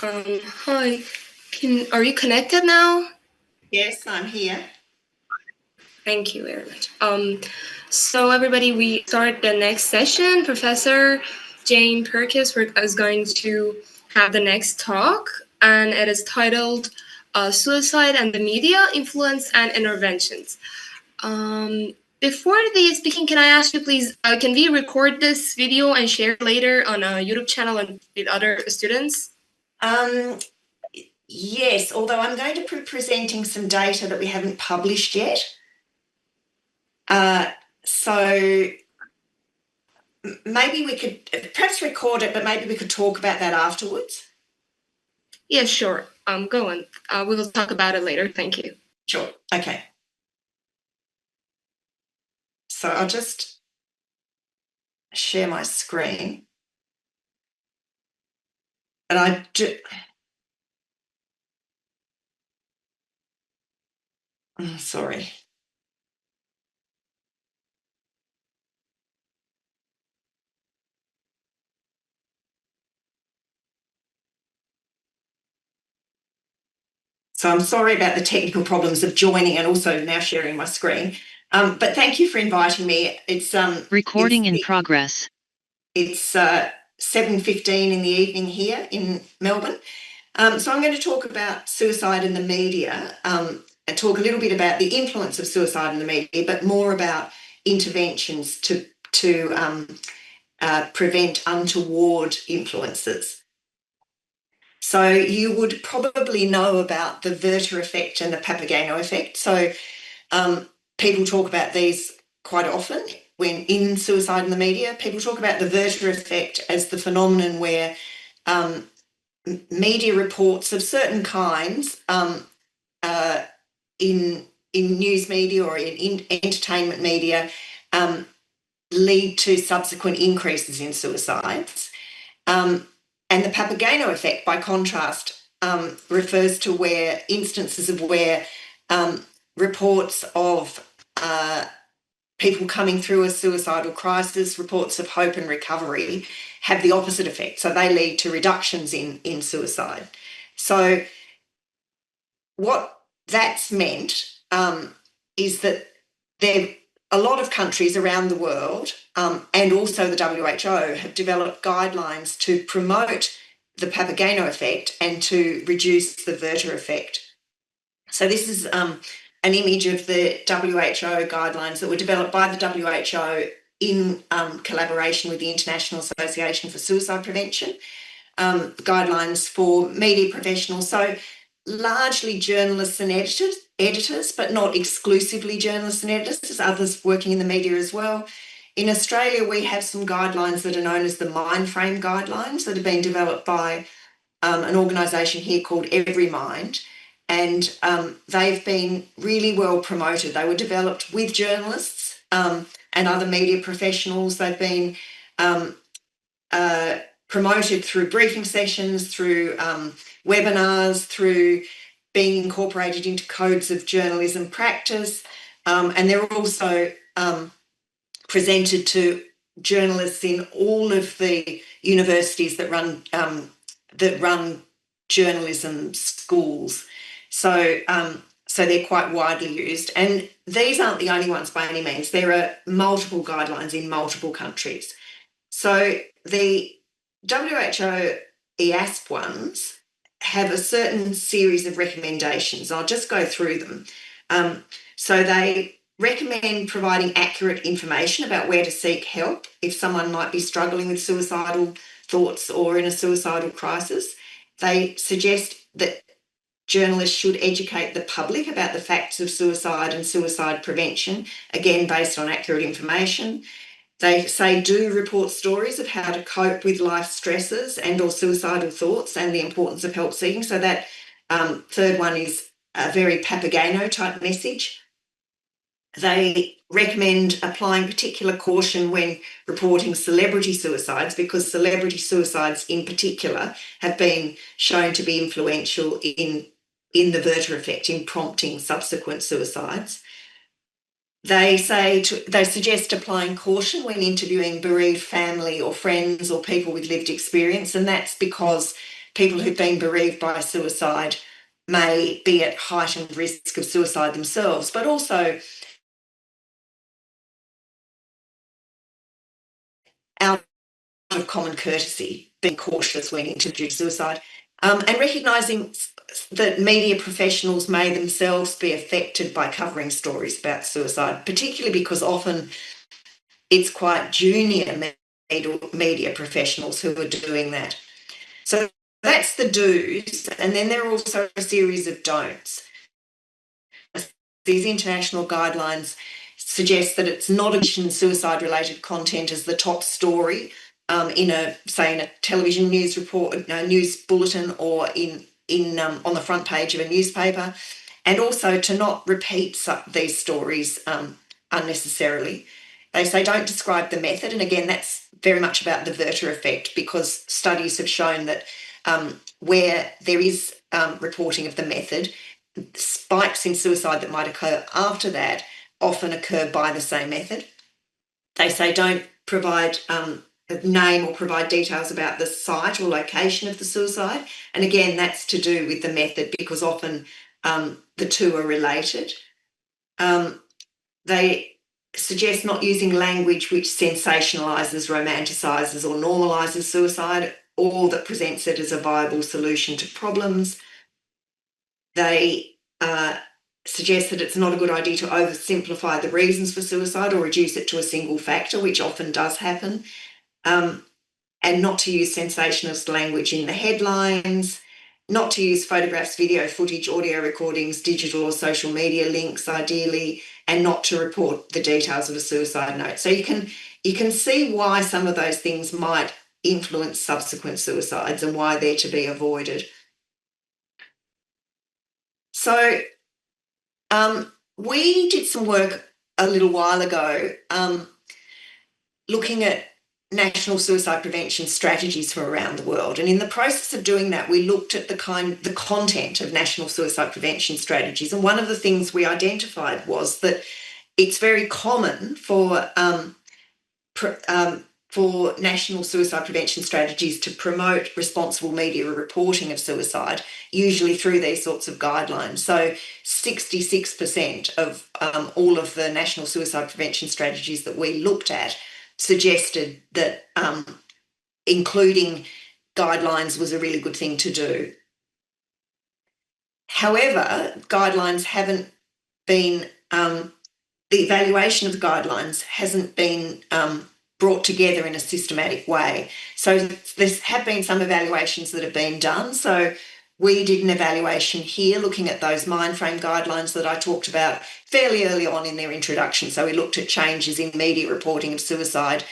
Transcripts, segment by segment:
Hi. Are you connected now? Yes, I'm here. Thank you very much. So everybody, we start the next session. Professor Jane Pirkis is going to have the next talk, and it is titled Suicide and the Media, Influence and Interventions. Before the speaking, can I ask you please, can we record this video and share it later on a YouTube channel and with other students? Yes, although I'm going to be presenting some data that we haven't published yet. So maybe we could perhaps record it, but maybe we could talk about that afterwards. Yeah, sure. Go on. We will talk about it later. Thank you. Sure. Okay. So I'll just share my screen. And I do... Oh, sorry. So I'm sorry about the technical problems of joining and also now sharing my screen. But thank you for inviting me. It's recording in progress. It's 7:15 in the evening here in Melbourne. So I'm going to talk about suicide in the media and talk a little bit about the influence of suicide in the media, but more about interventions to prevent untoward influences. So you would probably know about the Werther effect and the Papageno effect. So people talk about these quite often when in suicide in the media. People talk about the Werther effect as the phenomenon where media reports of certain kinds in news media or in entertainment media lead to subsequent increases in suicides. And the Papageno effect, by contrast, refers to where instances of where reports of people coming through a suicidal crisis, reports of hope and recovery, have the opposite effect. So they lead to reductions in suicide. So what that's meant is that a lot of countries around the world and also the WHO have developed guidelines to promote the Papageno effect and to reduce the Werther effect. So this is an image of the WHO guidelines that were developed by the WHO in collaboration with the International Association for Suicide Prevention, guidelines for media professionals. So largely journalists and editors, but not exclusively journalists and editors. There's others working in the media as well. In Australia, we have some guidelines that are known as the Mindframe guidelines that have been developed by an organisation here called Every Mind, and they've been really well promoted. They were developed with journalists and other media professionals. They've been promoted through briefing sessions, through webinars, through being incorporated into codes of journalism practice, and they're also presented to journalists in all of the universities that run journalism schools. So they're quite widely used, and these aren't the only ones by any means. There are multiple guidelines in multiple countries. So the WHO EASP ones have a certain series of recommendations. I'll just go through them. So they recommend providing accurate information about where to seek help if someone might be struggling with suicidal thoughts or in a suicidal crisis. They suggest that journalists should educate the public about the facts of suicide and suicide prevention, again, based on accurate information. They say do report stories of how to cope with life stresses and or suicidal thoughts and the importance of help seeking. So that third one is a very Papageno type message. They recommend applying particular caution when reporting celebrity suicides, because celebrity suicides in particular have been shown to be influential in the Werther effect, in prompting subsequent suicides. They suggest applying caution when interviewing bereaved family or friends or people with lived experience, and that's because people who've been bereaved by suicide may be at heightened risk of suicide themselves, but also out of common courtesy, being cautious when introducing suicide, and recognising that media professionals may themselves be affected by covering stories about suicide, particularly because often it's quite junior media professionals who are doing that. So that's the do's, and then there are also a series of don'ts. These international guidelines suggest that it's not suicide-related content as the top story in a television news report, news bulletin, or on the front page of a newspaper, and also to not repeat these stories unnecessarily. They say don't describe the method, and again, that's very much about the Werther effect, because studies have shown that where there is reporting of the method, spikes in suicide that might occur after that often occur by the same method. They say don't provide a name or provide details about the site or location of the suicide. And again, that's to do with the method, because often the two are related. They suggest not using language which sensationalises, romanticises or normalises suicide, or that presents it as a viable solution to problems. They suggest that it's not a good idea to oversimplify the reasons for suicide or reduce it to a single factor, which often does happen, and not to use sensationalist language in the headlines, not to use photographs, video footage, audio recordings, digital or social media links, ideally, and not to report the details of a suicide note. So you can see why some of those things might influence subsequent suicides and why they're to be avoided. So we did some work a little while ago looking at national suicide prevention strategies from around the world. And in the process of doing that, we looked at the content of national suicide prevention strategies. And one of the things we identified was that it's very common for national suicide prevention strategies to promote responsible media reporting of suicide, usually through these sorts of guidelines. So 66% of all of the national suicide prevention strategies that we looked at suggested that including guidelines was a really good thing to do. However, guidelines haven't been, the evaluation of the guidelines hasn't been brought together in a systematic way. So there have been some evaluations that have been done. So we did an evaluation here looking at those mindframe guidelines that I talked about fairly early on in their introduction. So we looked at changes in media reporting of suicide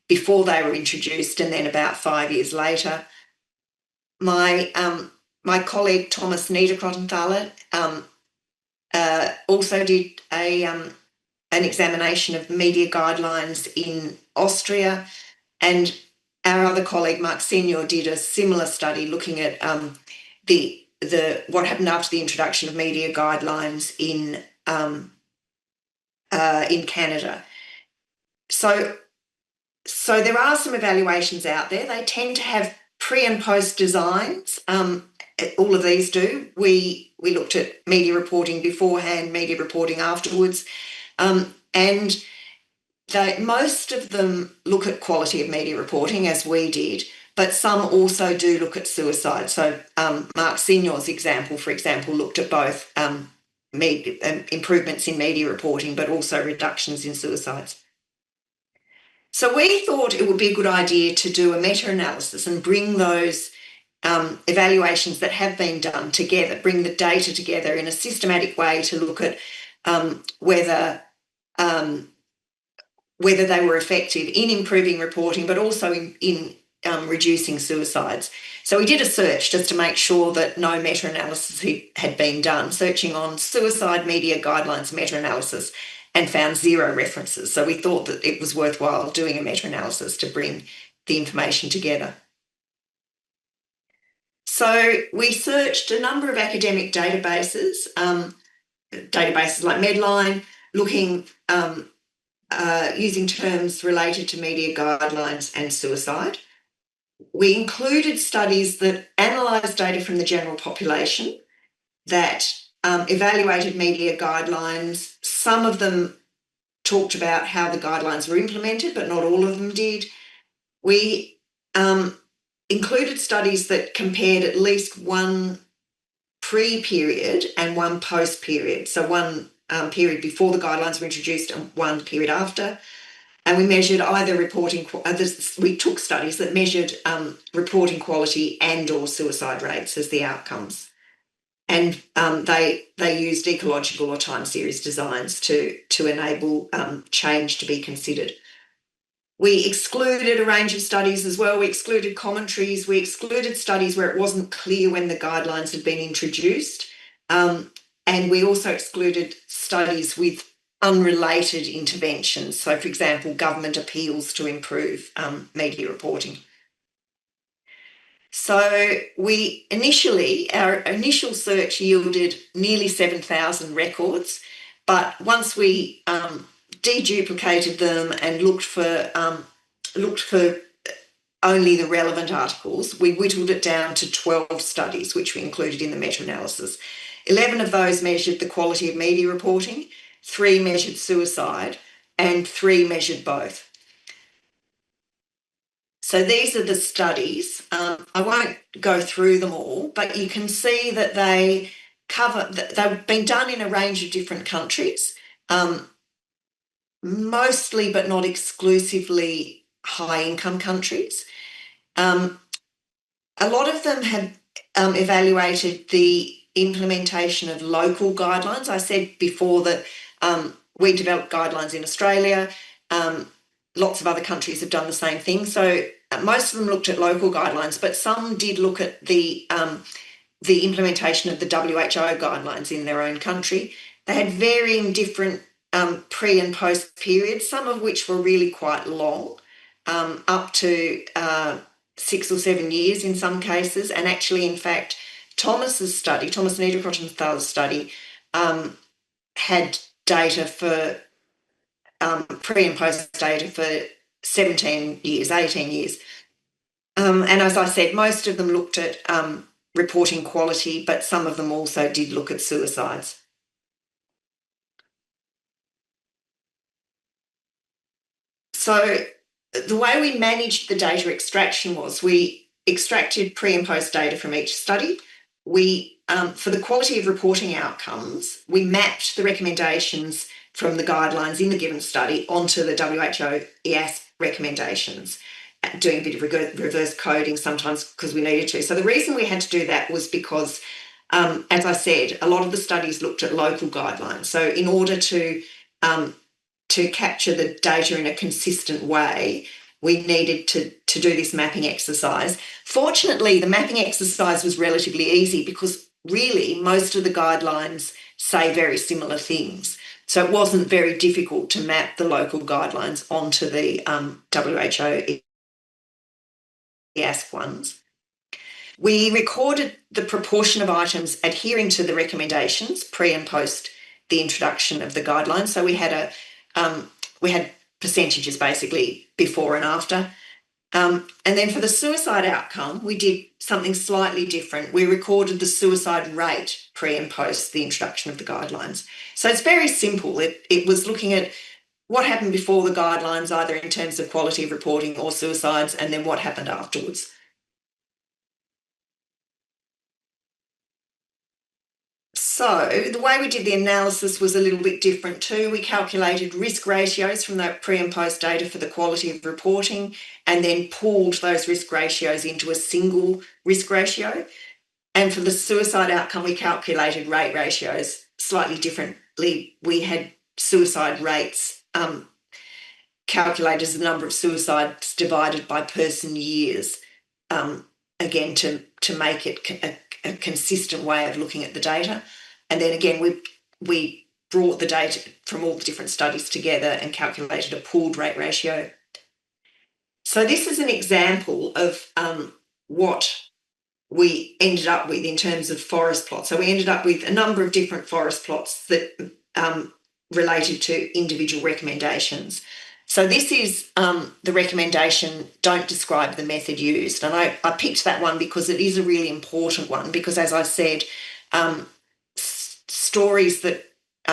before they were introduced and then about 5 years later. My colleague Thomas Niederkrottenthaler also did an examination of media guidelines in Austria, and our other colleague Mark Senior did a similar study looking at what happened after the introduction of media guidelines in Canada. So there are some evaluations out there. They tend to have pre and post designs. All of these do. We looked at media reporting beforehand, media reporting afterwards, and most of them look at quality of media reporting, as we did, but some also do look at suicide. So Mark Senior's example, for example, looked at both improvements in media reporting, but also reductions in suicides. So we thought it would be a good idea to do a meta-analysis and bring those evaluations that have been done together, bring the data together in a systematic way to look at whether they were effective in improving reporting, but also in reducing suicides. So we did a search just to make sure that no meta-analysis had been done, searching on suicide media guidelines meta-analysis, and found 0 references. So we thought that it was worthwhile doing a meta-analysis to bring the information together. So we searched a number of academic databases, databases like Medline, looking using terms related to media guidelines and suicide. We included studies that analysed data from the general population, that evaluated media guidelines. Some of them talked about how the guidelines were implemented, but not all of them did. We included studies that compared at least one pre-period and one post-period, so one period before the guidelines were introduced and one period after. And we measured either we took studies that measured reporting quality and or suicide rates as the outcomes. And they used ecological or time series designs to enable change to be considered. We excluded a range of studies as well. We excluded commentaries. We excluded studies where it wasn't clear when the guidelines had been introduced. And we also excluded studies with unrelated interventions. So, for example, government appeals to improve media reporting. So our initial search yielded nearly 7,000 records, but once we deduplicated them and looked for only the relevant articles, we whittled it down to 12 studies, which we included in the meta-analysis. 11 of those measured the quality of media reporting, 3 measured suicide, and 3 measured both. So these are the studies. I won't go through them all, but you can see that they've been done in a range of different countries, mostly but not exclusively high-income countries. A lot of them have evaluated the implementation of local guidelines. I said before that we developed guidelines in Australia. Lots of other countries have done the same thing. So most of them looked at local guidelines, but some did look at the implementation of the WHO guidelines in their own country. They had varying different pre and post periods, some of which were really quite long, up to 6 or 7 years in some cases. And actually, in fact, Thomas Niederkrottensthal's study had data for pre and post data for 17 years, 18 years. And as I said, most of them looked at reporting quality, but some of them also did look at suicides. So the way we managed the data extraction was we extracted pre and post data from each study. We, for the quality of reporting outcomes, we mapped the recommendations from the guidelines in the given study onto the WHO EAS recommendations, doing a bit of reverse coding sometimes because we needed to. So the reason we had to do that was because, as I said, a lot of the studies looked at local guidelines. So in order to capture the data in a consistent way, we needed to do this mapping exercise. Fortunately, the mapping exercise was relatively easy because really most of the guidelines say very similar things. So it wasn't very difficult to map the local guidelines onto the WHO EAS ones. We recorded the proportion of items adhering to the recommendations pre and post the introduction of the guidelines. So we had percentages basically before and after. And then for the suicide outcome, we did something slightly different. We recorded the suicide rate pre and post the introduction of the guidelines. So it's very simple. It was looking at what happened before the guidelines, either in terms of quality of reporting or suicides, and then what happened afterwards. So the way we did the analysis was a little bit different too. We calculated risk ratios from that pre and post data for the quality of reporting and then pooled those risk ratios into a single risk ratio. And for the suicide outcome, we calculated rate ratios slightly differently. We had suicide rates calculated as the number of suicides divided by person years, again, to make it a consistent way of looking at the data. And then again, we brought the data from all the different studies together and calculated a pooled rate ratio. So this is an example of what we ended up with in terms of forest plots. So we ended up with a number of different forest plots that related to individual recommendations. So this is the recommendation, don't describe the method used. And I picked that one because it is a really important one because, as I said, stories that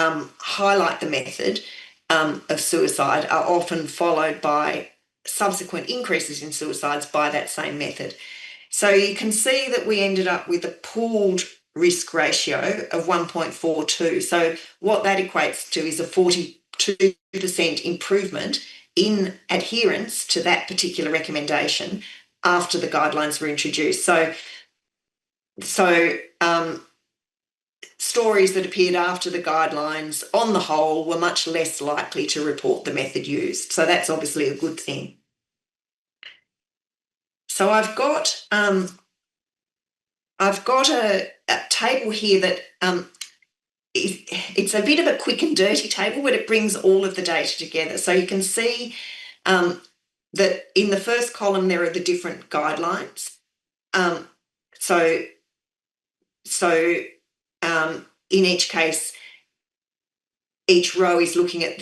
highlight the method of suicide are often followed by subsequent increases in suicides by that same method. So you can see that we ended up with a pooled risk ratio of 1.42. So what that equates to is a 42% improvement in adherence to that particular recommendation after the guidelines were introduced. So stories that appeared after the guidelines, on the whole, were much less likely to report the method used. So that's obviously a good thing. So I've got a table here that it's a bit of a quick and dirty table, but it brings all of the data together. So you can see that in the first column there are the different guidelines. In each case, each row is looking at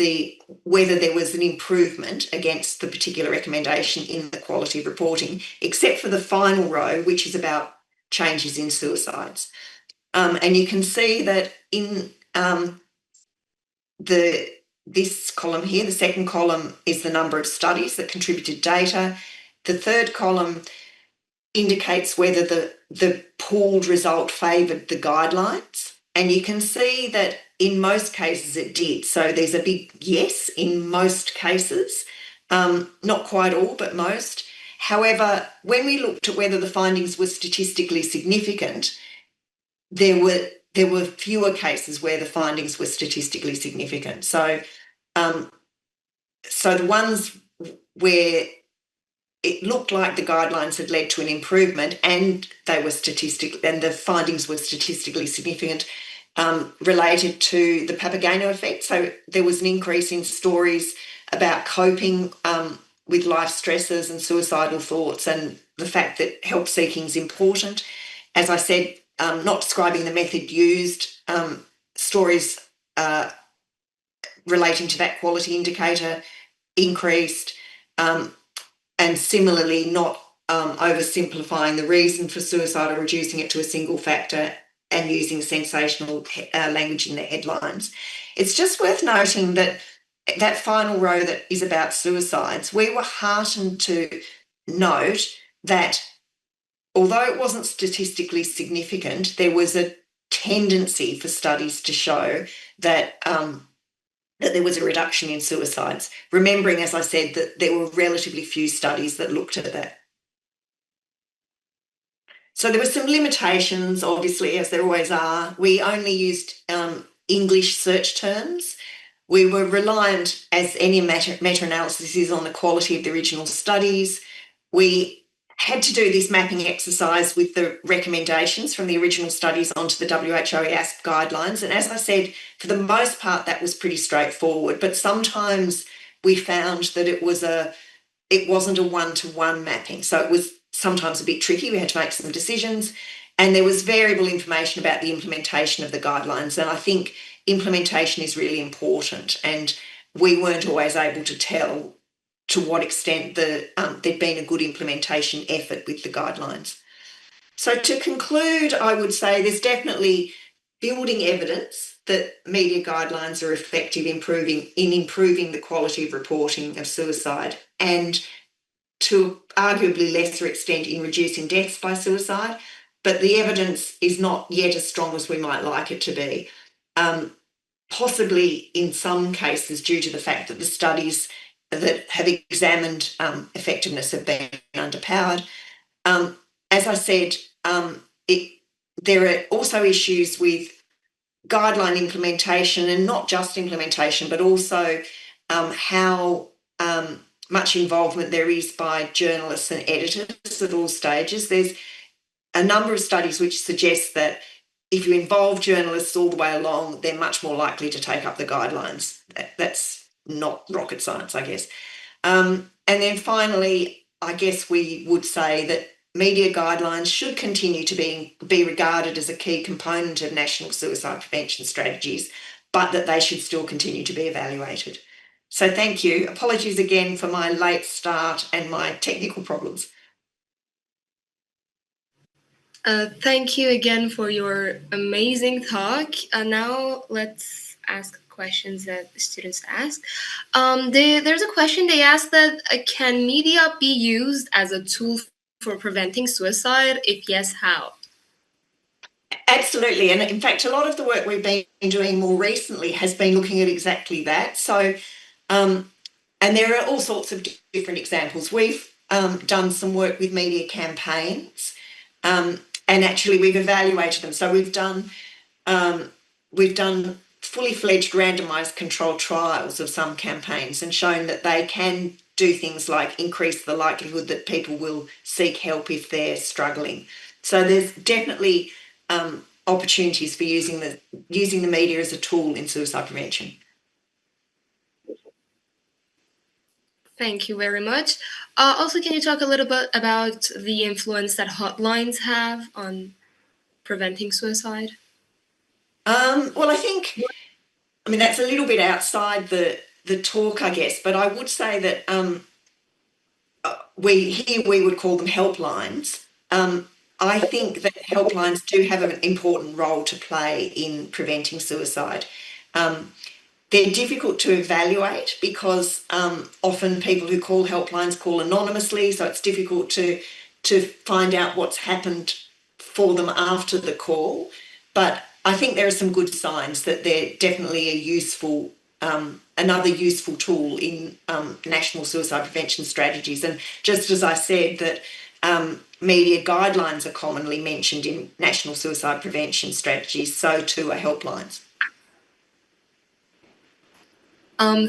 whether there was an improvement against the particular recommendation in the quality of reporting, except for the final row, which is about changes in suicides. And you can see that in this column here, the second column is the number of studies that contributed data. The third column indicates whether the pooled result favoured the guidelines. And you can see that in most cases it did. So there's a big yes in most cases, not quite all, but most. However, when we looked at whether the findings were statistically significant, there were fewer cases where the findings were statistically significant. So the ones where it looked like the guidelines had led to an improvement and the findings were statistically significant, related to the Papageno effect. So there was an increase in stories about coping with life stresses and suicidal thoughts, and the fact that help seeking is important. As I said, not describing the method used, stories relating to that quality indicator increased, and similarly not oversimplifying the reason for suicide or reducing it to a single factor and using sensational language in the headlines. It's just worth noting that that final row that is about suicides, we were heartened to note that although it wasn't statistically significant, there was a tendency for studies to show that there was a reduction in suicides, remembering, as I said, that there were relatively few studies that looked at that. So there were some limitations, obviously, as there always are. We only used English search terms. We were reliant, as any meta-analysis is, on the quality of the original studies. We had to do this mapping exercise with the recommendations from the original studies onto the WHO ASP guidelines. And as I said, for the most part, that was pretty straightforward. But sometimes we found that it wasn't a one-to-one mapping. So it was sometimes a bit tricky. We had to make some decisions. And there was variable information about the implementation of the guidelines. And I think implementation is really important. And we weren't always able to tell to what extent there'd been a good implementation effort with the guidelines. So to conclude, I would say there's definitely building evidence that media guidelines are effective in improving the quality of reporting of suicide, and to arguably lesser extent in reducing deaths by suicide, but the evidence is not yet as strong as we might like it to be, possibly in some cases due to the fact that the studies that have examined effectiveness have been underpowered. As I said, there are also issues with guideline implementation, and not just implementation, but also how much involvement there is by journalists and editors at all stages. There's a number of studies which suggest that if you involve journalists all the way along, they're much more likely to take up the guidelines. That's not rocket science, I guess. And then finally, I guess we would say that media guidelines should continue to be regarded as a key component of national suicide prevention strategies, but that they should still continue to be evaluated. So thank you. Apologies again for my late start and my technical problems. Thank you again for your amazing talk. Now let's ask questions that the students ask. There's a question they asked that can media be used as a tool for preventing suicide? If yes, how? Absolutely. And in fact, a lot of the work we've been doing more recently has been looking at exactly that. So, and there are all sorts of different examples. We've done some work with media campaigns, and actually we've evaluated them. So we've done fully fledged randomised controlled trials of some campaigns and shown that they can do things like increase the likelihood that people will seek help if they're struggling. So there's definitely opportunities for using the media as a tool in suicide prevention. Thank you very much. Also, can you talk a little bit about the influence that hotlines have on preventing suicide? Well, I mean, that's a little bit outside the talk, I guess, but I would say that we would call them helplines. I think that helplines do have an important role to play in preventing suicide. They're difficult to evaluate because often people who call helplines call anonymously, so it's difficult to find out what's happened for them after the call. But I think there are some good signs that they're definitely a useful, another useful tool in national suicide prevention strategies. And just as I said that media guidelines are commonly mentioned in national suicide prevention strategies, so too are helplines.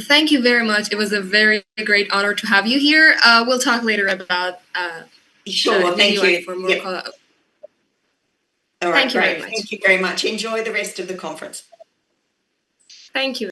Thank you very much. It was a very great honor to have you here. We'll talk later about sure. Thank you. For more yep. All right, thank you great. very much. Thank you very much. Enjoy the rest of the conference. Thank you.